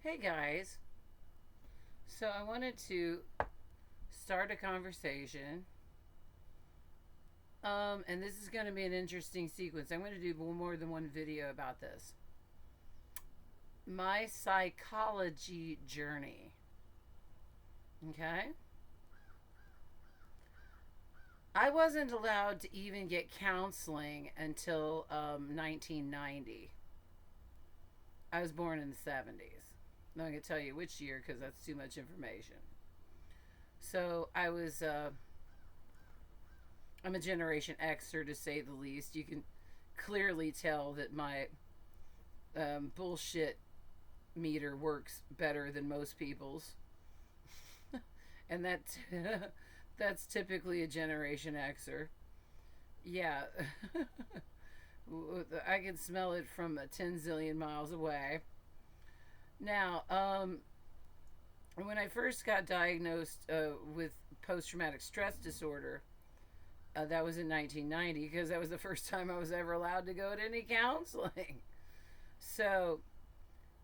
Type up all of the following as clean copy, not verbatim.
Hey guys, so I wanted to start a conversation. And this is going to be an interesting sequence. I'm going to do more than one video about this. My psychology journey. Okay? I wasn't allowed to even get counseling until 1990. I was born in the 70s. I'm not going to tell you which year because that's too much information. So I'm a Generation Xer to say the least. You can clearly tell that my bullshit meter works better than most people's, and that's typically a Generation Xer. Yeah, I can smell it from 10 zillion miles away. Now, when I first got diagnosed with post traumatic stress disorder, that was in 1990 because that was the first time I was ever allowed to go to any counseling. So,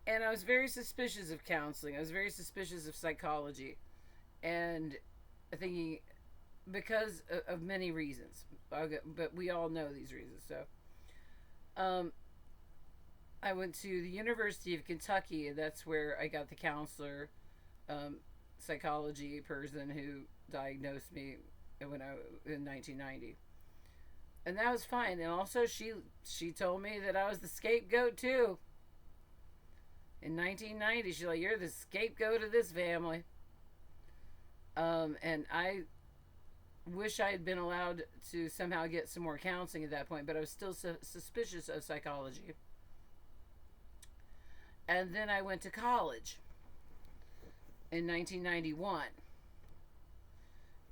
and I was very suspicious of counseling. I was very suspicious of psychology, and thinking because of many reasons. But we all know these reasons. So, um, I went to the University of Kentucky, and that's where I got the counselor, um, psychology person who diagnosed me when I in 1990, and that was fine. And also, she told me that I was the scapegoat too. In 1990, she's like, "You're the scapegoat of this family." And I wish I had been allowed to somehow get some more counseling at that point, but I was still suspicious of psychology. And then I went to college in 1991,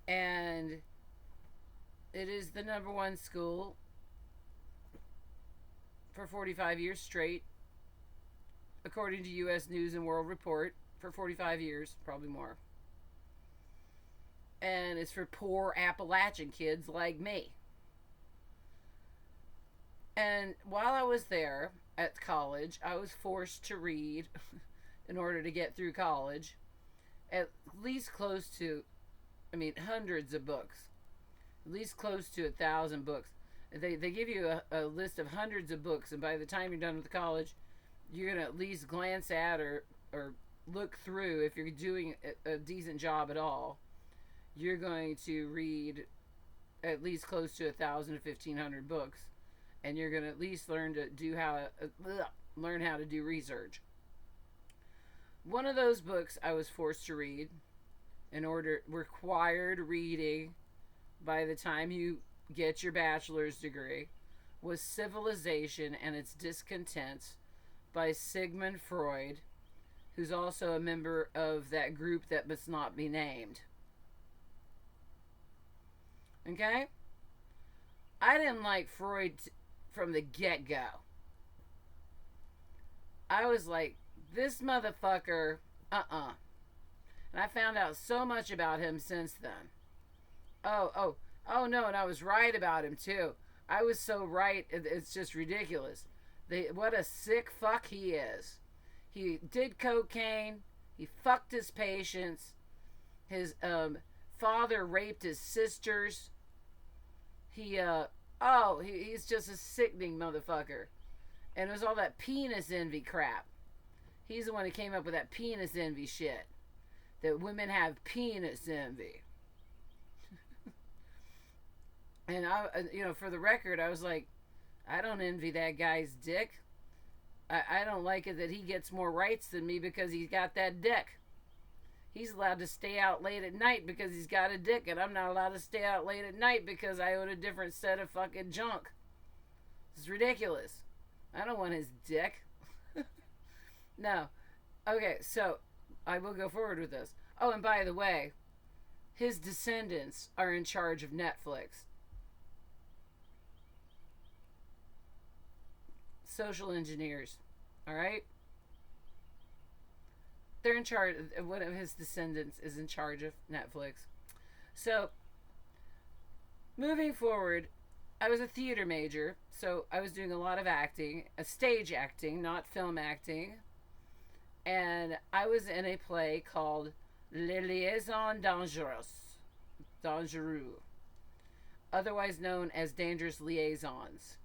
and it is the number one school for 45 years straight, according to U.S. News and World Report, for 45 years, probably more. And it's for poor Appalachian kids like me. And while I was there at college, I was forced to read, in order to get through college, at least close to, I mean, hundreds of books, at least close to 1,000 books. They give you a list of hundreds of books, and by the time you're done with college, you're going to at least glance at or look through, if you're doing a decent job at all, you're going to read at least close to 1,000 to 1,500 books, and you're going to at least learn how to do research. One of those books I was forced to read, required reading by the time you get your bachelor's degree, was Civilization and Its Discontents by Sigmund Freud, who's also a member of that group that must not be named. Okay? I didn't like Freud from the get go. I was like, this motherfucker, And I found out so much about him since then. No, and I was right about him too. I was so right, it's just ridiculous. What a sick fuck he is. He did cocaine, he fucked his patients, his father raped his sisters. He's just a sickening motherfucker. And it was all that penis envy crap. He's the one who came up with that penis envy shit. That women have penis envy. And for the record, I was like, I don't envy that guy's dick. I don't like it that he gets more rights than me because he's got that dick. He's allowed to stay out late at night because he's got a dick, and I'm not allowed to stay out late at night because I own a different set of fucking junk. It's ridiculous. I don't want his dick. No. Okay, so I will go forward with this. Oh, and by the way, his descendants are in charge of Netflix. Social engineers. All right? They're in charge. One of his descendants is in charge of Netflix. So, moving forward, I was a theater major, so I was doing a lot of acting, stage acting, not film acting. And I was in a play called Les Liaisons Dangereux, otherwise known as Dangerous Liaisons.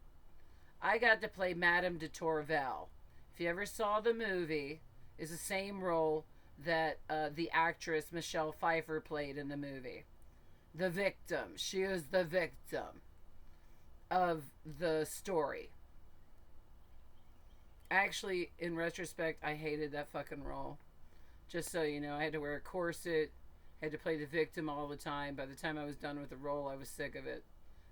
I got to play Madame de Tourvel. If you ever saw the movie, it's the same role that the actress Michelle Pfeiffer played in the movie. The victim. She is the victim of the story. Actually, in retrospect, I hated that fucking role. Just so you know, I had to wear a corset, had to play the victim all the time. By the time I was done with the role, I was sick of it.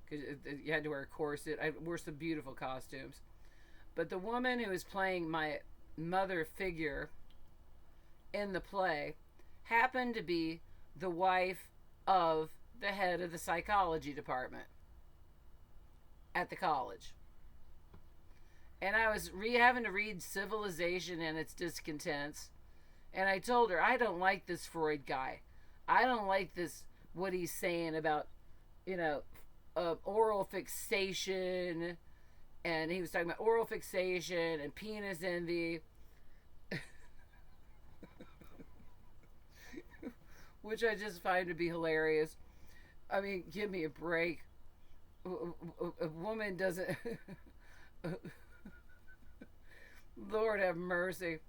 Because you had to wear a corset. I wore some beautiful costumes. But the woman who was playing my mother figure in the play happened to be the wife of the head of the psychology department at the college. And I was having to read Civilization and Its Discontents. And I told her, I don't like this Freud guy. I don't like this, what he's saying about, oral fixation. And he was talking about oral fixation and penis envy. Which I just find to be hilarious. I mean, give me a break. A woman doesn't... Lord have mercy.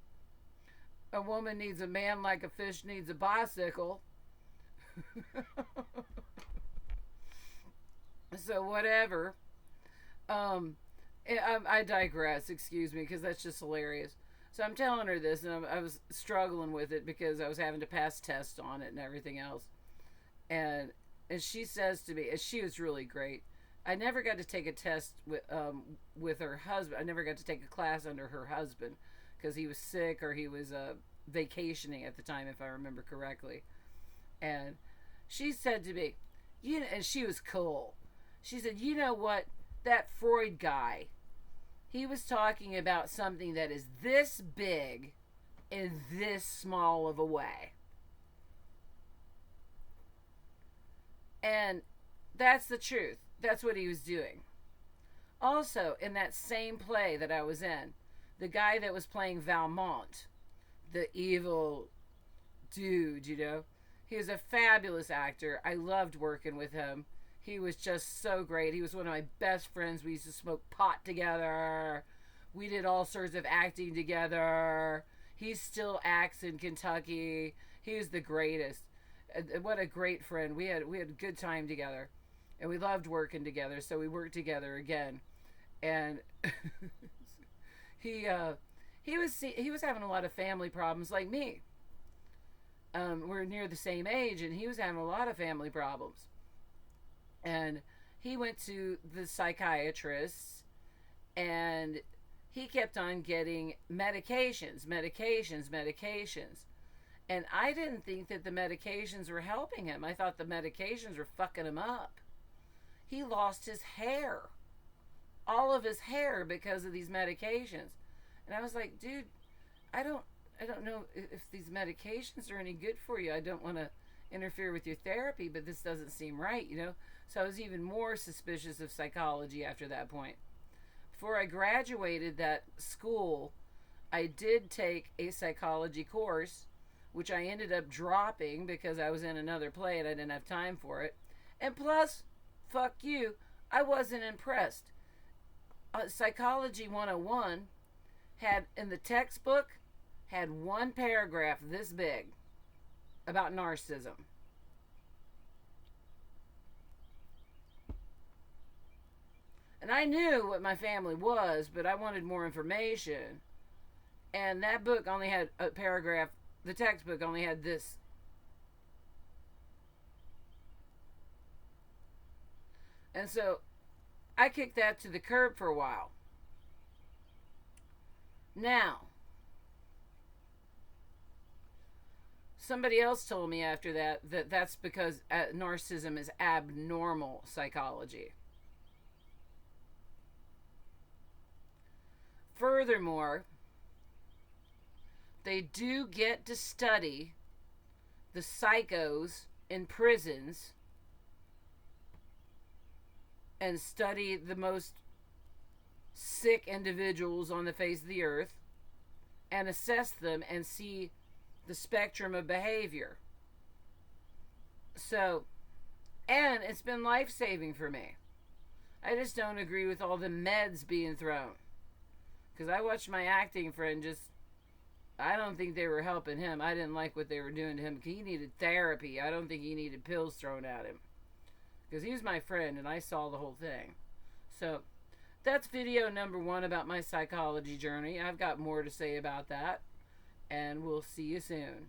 A woman needs a man like a fish needs a bicycle. So whatever. I digress, excuse me, because that's just hilarious. So I'm telling her this, and I was struggling with it because I was having to pass tests on it and everything else. And she says to me, and she was really great. I never got to take a test with her husband. I never got to take a class under her husband because he was sick or he was vacationing at the time, if I remember correctly. And she said to me, and she was cool. She said, you know what? That Freud guy, he was talking about something that is this big in this small of a way. And that's the truth. That's what he was doing. Also, in that same play that I was in, the guy that was playing Valmont, the evil dude, he was a fabulous actor. I loved working with him. He was just so great. He was one of my best friends. We used to smoke pot together. We did all sorts of acting together. He still acts in Kentucky. He was the greatest. What a great friend. We had a good time together. And we loved working together, so we worked together again. And he was having a lot of family problems like me. We're near the same age, and he was having a lot of family problems. And he went to the psychiatrist, and he kept on getting medications. And I didn't think that the medications were helping him. I thought the medications were fucking him up. He lost his hair. All of his hair because of these medications. And I was like, dude, I don't know if these medications are any good for you. I don't want to interfere with your therapy, but this doesn't seem right, So I was even more suspicious of psychology after that point. Before I graduated that school, I did take a psychology course, which I ended up dropping because I was in another play and I didn't have time for it. And plus, fuck you, I wasn't impressed. Psychology 101 had, in the textbook, had one paragraph this big about narcissism. And I knew what my family was, but I wanted more information. And that book only had a paragraph. The textbook only had this. And so I kicked that to the curb for a while. Now, somebody else told me after that that's because narcissism is abnormal psychology. Furthermore, they do get to study the psychos in prisons and study the most sick individuals on the face of the earth and assess them and see the spectrum of behavior. So, and it's been life-saving for me. I just don't agree with all the meds being thrown. Because I watched my acting friend I don't think they were helping him. I didn't like what they were doing to him. He needed therapy. I don't think he needed pills thrown at him. Because he was my friend and I saw the whole thing. So, that's video number 1 about my psychology journey. I've got more to say about that. And we'll see you soon.